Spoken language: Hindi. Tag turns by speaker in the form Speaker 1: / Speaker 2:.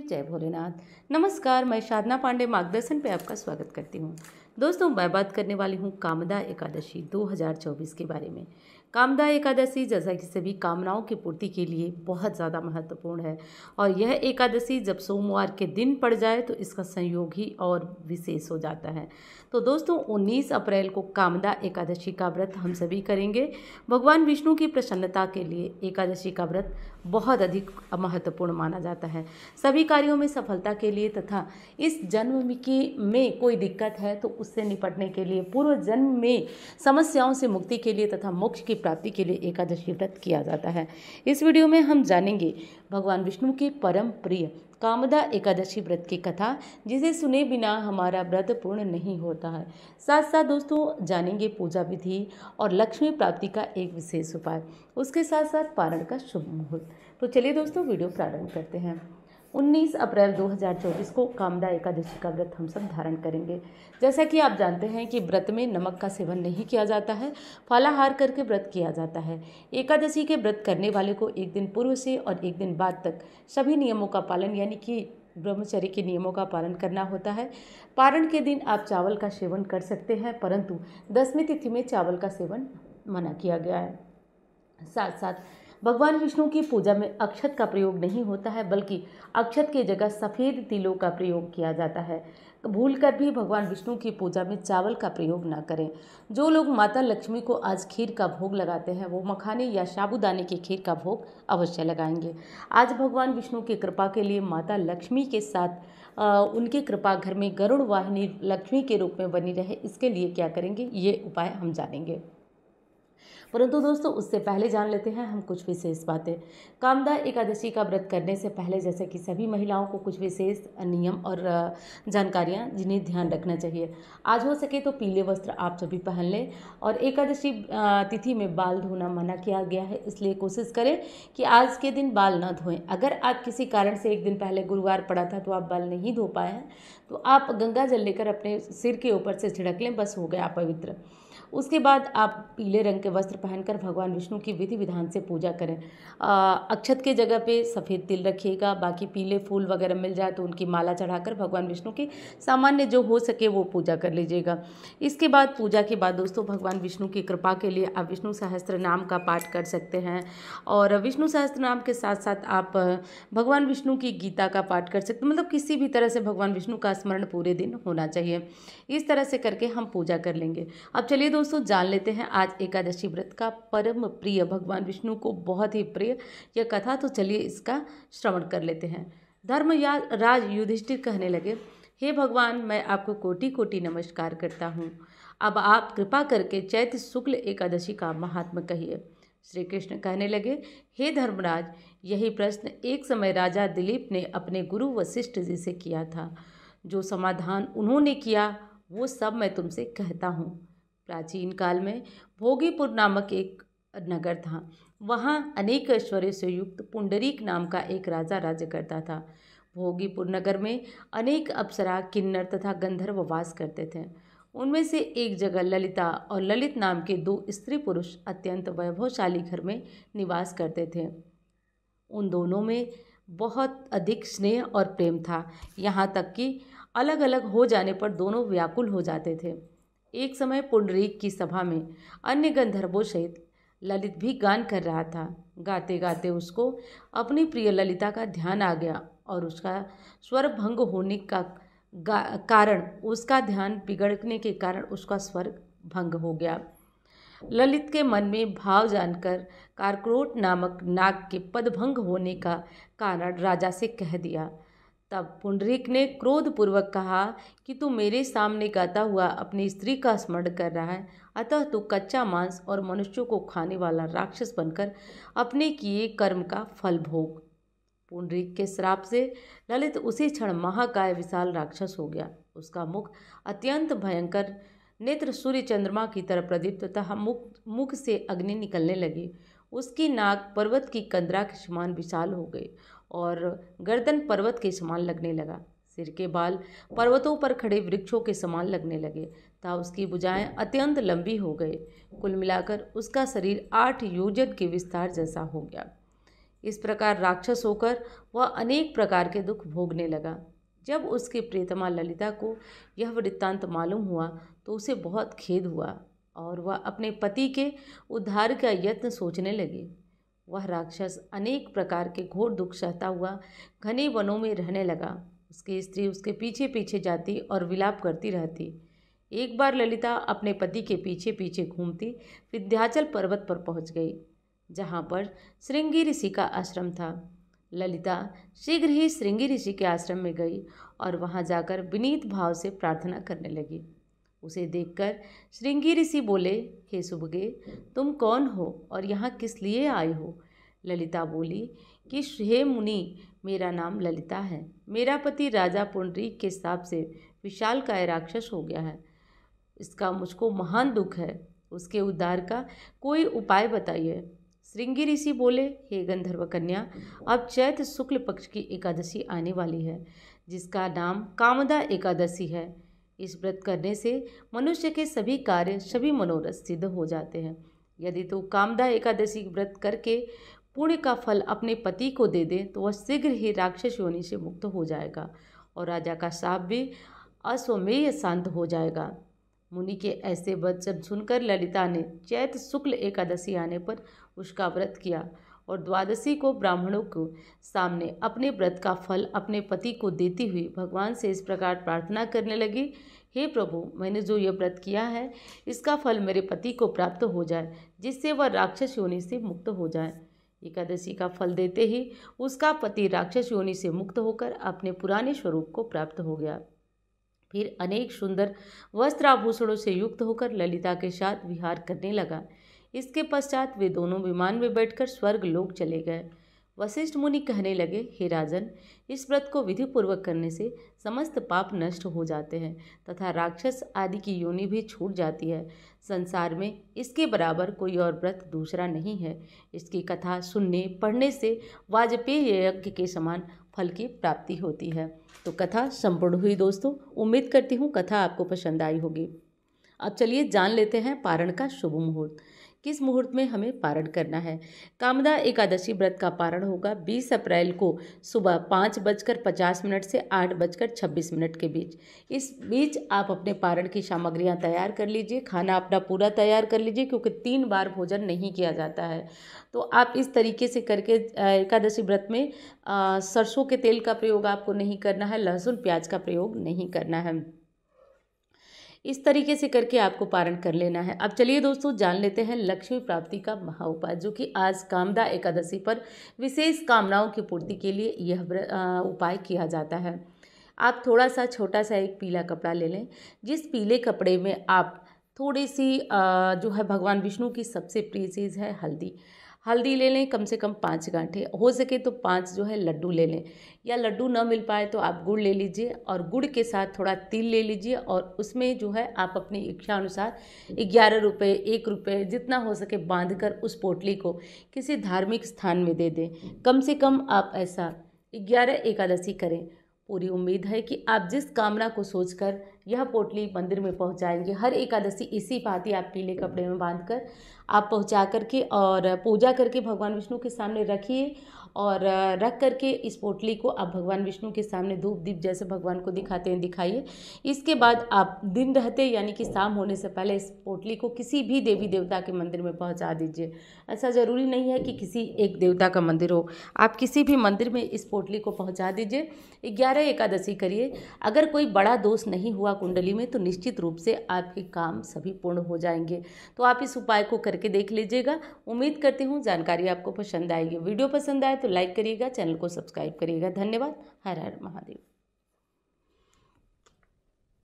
Speaker 1: जय भोलेनाथ। नमस्कार, मैं साधना पांडे मार्गदर्शन पे आपका स्वागत करती हूँ। दोस्तों, मैं बात करने वाली हूँ कामदा एकादशी 2024 के बारे में। कामदा एकादशी जैसा कि सभी कामनाओं की पूर्ति के लिए बहुत ज़्यादा महत्वपूर्ण है और यह एकादशी जब सोमवार के दिन पड़ जाए तो इसका संयोग ही और विशेष हो जाता है। तो दोस्तों, 19 अप्रैल को कामदा एकादशी का व्रत हम सभी करेंगे। भगवान विष्णु की प्रसन्नता के लिए एकादशी का व्रत बहुत अधिक महत्वपूर्ण माना जाता है। सभी कार्यों में सफलता के लिए तथा इस जन्म की में कोई दिक्कत है तो उससे निपटने के लिए, पूर्व जन्म में समस्याओं से मुक्ति के लिए तथा मोक्ष की प्राप्ति के लिए एकादशी व्रत किया जाता है। इस वीडियो में हम जानेंगे भगवान विष्णु के परम प्रिय कामदा एकादशी व्रत की कथा, जिसे सुने बिना हमारा व्रत पूर्ण नहीं होता है। साथ साथ दोस्तों जानेंगे पूजा विधि और लक्ष्मी प्राप्ति का एक विशेष उपाय, उसके साथ साथ पारण का शुभ मुहूर्त। तो चलिए दोस्तों, वीडियो प्रारंभ करते हैं। 19 अप्रैल 2024 को कामदा एकादशी का व्रत हम सब धारण करेंगे। जैसा कि आप जानते हैं कि व्रत में नमक का सेवन नहीं किया जाता है, फलाहार करके व्रत किया जाता है। एकादशी के व्रत करने वाले को एक दिन पूर्व से और एक दिन बाद तक सभी नियमों का पालन, यानी कि ब्रह्मचर्य के नियमों का पालन करना होता है। पारण के दिन आप चावल का सेवन कर सकते हैं, परंतु दसवीं तिथि में चावल का सेवन मना किया गया है। साथ साथ भगवान विष्णु की पूजा में अक्षत का प्रयोग नहीं होता है, बल्कि अक्षत की जगह सफ़ेद तिलों का प्रयोग किया जाता है। भूलकर भी भगवान विष्णु की पूजा में चावल का प्रयोग ना करें। जो लोग माता लक्ष्मी को आज खीर का भोग लगाते हैं वो मखाने या साबूदाने की खीर का भोग अवश्य लगाएंगे। आज भगवान विष्णु की कृपा के लिए माता लक्ष्मी के साथ उनकी कृपा घर में गरुड़ वाहिनी लक्ष्मी के रूप में बनी रहे, इसके लिए क्या करेंगे ये उपाय हम जानेंगे। परंतु दोस्तों, उससे पहले जान लेते हैं हम कुछ विशेष बातें। कामदा एकादशी का व्रत करने से पहले जैसे कि सभी महिलाओं को कुछ विशेष नियम और जानकारियां जिन्हें ध्यान रखना चाहिए। आज हो सके तो पीले वस्त्र आप सभी पहन लें और एकादशी तिथि में बाल धोना मना किया गया है, इसलिए कोशिश करें कि आज के दिन बाल ना धोएं। अगर आप किसी कारण से एक दिन पहले गुरुवार पड़ा था तो आप बाल नहीं धो पाए हैं तो आप गंगा जल लेकर अपने सिर के ऊपर से छिड़क लें, बस हो गया पवित्र। उसके बाद आप पीले रंग के वस्त्र पहनकर भगवान विष्णु की विधि विधान से पूजा करें। अक्षत के जगह पे सफ़ेद तिल रखिएगा, बाकी पीले फूल वगैरह मिल जाए तो उनकी माला चढ़ाकर भगवान विष्णु की सामान्य जो हो सके वो पूजा कर लीजिएगा। इसके बाद पूजा के बाद दोस्तों भगवान विष्णु की कृपा के लिए आप विष्णु सहस्त्र नाम का पाठ कर सकते हैं और विष्णु सहस्त्र नाम के साथ साथ आप भगवान विष्णु की गीता का पाठ कर सकते हैं। मतलब किसी भी तरह से भगवान विष्णु का स्मरण पूरे दिन होना चाहिए। इस तरह से करके हम पूजा कर लेंगे। अब चलिए दोस्तों, जान लेते हैं आज एकादशी व्रत का परम प्रिय, भगवान विष्णु को बहुत ही प्रिय यह कथा। तो चलिए इसका श्रवण कर लेते हैं। धर्मराज युधिष्ठिर कहने लगे, हे भगवान, मैं आपको कोटि कोटि नमस्कार करता हूँ। अब आप कृपा करके चैत्र शुक्ल एकादशी का महात्म्य कहिए। श्री कृष्ण कहने लगे, हे धर्मराज, यही प्रश्न एक समय राजा दिलीप ने अपने गुरु वशिष्ठ जी से किया था। जो समाधान उन्होंने किया वो सब मैं तुमसे कहता हूँ। प्राचीन काल में भोगीपुर नामक एक नगर था। वहाँ अनेक ऐश्वर्य से युक्त पुंडरीक नाम का एक राजा राज्य करता था। भोगीपुर नगर में अनेक अप्सरा, किन्नर तथा गंधर्व वास करते थे। उनमें से एक जगह ललिता और ललित नाम के दो स्त्री पुरुष अत्यंत वैभवशाली घर में निवास करते थे। उन दोनों में बहुत अधिक स्नेह और प्रेम था, यहाँ तक कि अलग अलग हो जाने पर दोनों व्याकुल हो जाते थे। एक समय पुंडरीक की सभा में अन्य गंधर्वों सहित ललित भी गान कर रहा था। गाते गाते उसको अपनी प्रिय ललिता का ध्यान आ गया और उसका स्वर भंग होने का कारण, उसका ध्यान बिगड़ने के कारण उसका स्वर भंग हो गया। ललित के मन में भाव जानकर कारक्रोट नामक नाग के पदभंग होने का कारण राजा से कह दिया। तब पुंडरीक ने क्रोधपूर्वक कहा कि तू मेरे सामने गाता हुआ अपनी स्त्री का स्मरण कर रहा है, अतः तू कच्चा मांस और मनुष्यों को खाने वाला राक्षस बनकर अपने किए कर्म का फल भोग। पुंडरीक के श्राप से ललित उसी क्षण महाकाय विशाल राक्षस हो गया। उसका मुख अत्यंत भयंकर, नेत्र सूर्य चंद्रमा की तरह प्रदीप्त तथा मुख से अग्नि निकलने लगी। उसकी नाक पर्वत की कंदरा के समान विशाल हो गई और गर्दन पर्वत के समान लगने लगा। सिर के बाल पर्वतों पर खड़े वृक्षों के समान लगने लगे तथा उसकी भुजाएं अत्यंत लंबी हो गई। कुल मिलाकर उसका शरीर 8 योजन के विस्तार जैसा हो गया। इस प्रकार राक्षस होकर वह अनेक प्रकार के दुख भोगने लगा। जब उसकी प्रियतमा ललिता को यह वृत्तांत मालूम हुआ तो उसे बहुत खेद हुआ और वह अपने पति के उद्धार का यत्न सोचने लगी। वह राक्षस अनेक प्रकार के घोर दुख सहता हुआ घने वनों में रहने लगा। उसकी स्त्री उसके पीछे पीछे जाती और विलाप करती रहती। एक बार ललिता अपने पति के पीछे पीछे घूमती विंध्याचल पर्वत पर पहुंच गई, जहां पर श्रृंगी ऋषि का आश्रम था। ललिता शीघ्र ही श्रृंगी ऋषि के आश्रम में गई और वहां जाकर विनीत भाव से प्रार्थना करने लगी। उसे देखकर श्रृंगी ऋषि बोले, हे सुभगे, तुम कौन हो और यहाँ किस लिए आए हो? ललिता बोली कि हे मुनि, मेरा नाम ललिता है। मेरा पति राजा पुंडरीक के शाप से विशालकाय राक्षस हो गया है। इसका मुझको महान दुख है। उसके उद्धार का कोई उपाय बताइए। श्रृंगी ऋषि बोले, हे गंधर्व कन्या, अब चैत्र शुक्ल पक्ष की एकादशी आने वाली है, जिसका नाम कामदा एकादशी है। इस व्रत करने से मनुष्य के सभी कार्य, सभी मनोरथ सिद्ध हो जाते हैं। यदि तू कामदा एकादशी व्रत करके पुण्य का फल अपने पति को दे दे तो वह शीघ्र ही राक्षस योनि से मुक्त हो जाएगा और राजा का शाप भी अश्वमेध शांत हो जाएगा। मुनि के ऐसे वचन सुनकर ललिता ने चैत्र शुक्ल एकादशी आने पर उसका व्रत किया और द्वादशी को ब्राह्मणों को सामने अपने व्रत का फल अपने पति को देती हुई भगवान से इस प्रकार प्रार्थना करने लगी, हे प्रभु, मैंने जो यह व्रत किया है इसका फल मेरे पति को प्राप्त हो जाए, जिससे वह राक्षस योनि से मुक्त हो जाए। एकादशी का फल देते ही उसका पति राक्षस योनि से मुक्त होकर अपने पुराने स्वरूप को प्राप्त हो गया। फिर अनेक सुंदर वस्त्र आभूषणों से युक्त होकर ललिता के साथ विहार करने लगा। इसके पश्चात वे दोनों विमान में बैठकर स्वर्ग लोक चले गए। वशिष्ठ मुनि कहने लगे, हे राजन, इस व्रत को विधि पूर्वक करने से समस्त पाप नष्ट हो जाते हैं तथा राक्षस आदि की योनि भी छूट जाती है। संसार में इसके बराबर कोई और व्रत दूसरा नहीं है। इसकी कथा सुनने पढ़ने से वाजपेयी यज्ञ के समान फल की प्राप्ति होती है। तो कथा संपूर्ण हुई दोस्तों। उम्मीद करती हूँ कथा आपको पसंद आई होगी। अब चलिए जान लेते हैं पारण का शुभ मुहूर्त। किस मुहूर्त में हमें पारण करना है। कामदा एकादशी व्रत का पारण होगा 20 अप्रैल को सुबह 5:50 से 8:26 के बीच। इस बीच आप अपने पारण की सामग्रियां तैयार कर लीजिए, खाना अपना पूरा तैयार कर लीजिए, क्योंकि 3 बार भोजन नहीं किया जाता है। तो आप इस तरीके से करके एकादशी व्रत में सरसों के तेल का प्रयोग आपको नहीं करना है, लहसुन प्याज का प्रयोग नहीं करना है। इस तरीके से करके आपको पारण कर लेना है। अब चलिए दोस्तों जान लेते हैं लक्ष्मी प्राप्ति का महा उपाय, जो कि आज कामदा एकादशी पर विशेष कामनाओं की पूर्ति के लिए यह उपाय किया जाता है। आप थोड़ा सा छोटा सा एक पीला कपड़ा ले लें। जिस पीले कपड़े में आप थोड़ी सी जो है भगवान विष्णु की सबसे प्रिय चीज़ है हल्दी ले लें, कम से कम 5 गांठें, हो सके तो 5 जो है लड्डू ले लें, या लड्डू न मिल पाए तो आप गुड़ ले लीजिए और गुड़ के साथ थोड़ा तिल ले लीजिए और उसमें जो है आप अपनी इच्छा अनुसार 11 रुपये 1 रुपये जितना हो सके बांधकर उस पोटली को किसी धार्मिक स्थान में दे दें। कम से कम आप ऐसा 11 एकादशी करें। पूरी उम्मीद है कि आप जिस कामना को सोचकर यह पोटली मंदिर में पहुंचाएंगे, हर एकादशी इसी भांति आप पीले कपड़े में बांधकर आप पहुंचा करके और पूजा करके भगवान विष्णु के सामने रखिए और रख करके इस पोटली को आप भगवान विष्णु के सामने धूप दीप जैसे भगवान को दिखाते हैं दिखाइए। इसके बाद आप दिन रहते यानी कि शाम होने से पहले इस पोटली को किसी भी देवी देवता के मंदिर में पहुंचा दीजिए। ऐसा ज़रूरी नहीं है कि किसी एक देवता का मंदिर हो, आप किसी भी मंदिर में इस पोटली को पहुंचा दीजिए। 11 एकादशी करिए। अगर कोई बड़ा दोष नहीं हुआ कुंडली में तो निश्चित रूप से आपके काम सभी पूर्ण हो जाएंगे। तो आप इस उपाय को करके देख लीजिएगा। उम्मीद करती हूँ जानकारी आपको पसंद आएगी। वीडियो पसंद आए तो लाइक करिएगा, चैनल को सब्सक्राइब करिएगा। धन्यवाद। हर हर महादेव।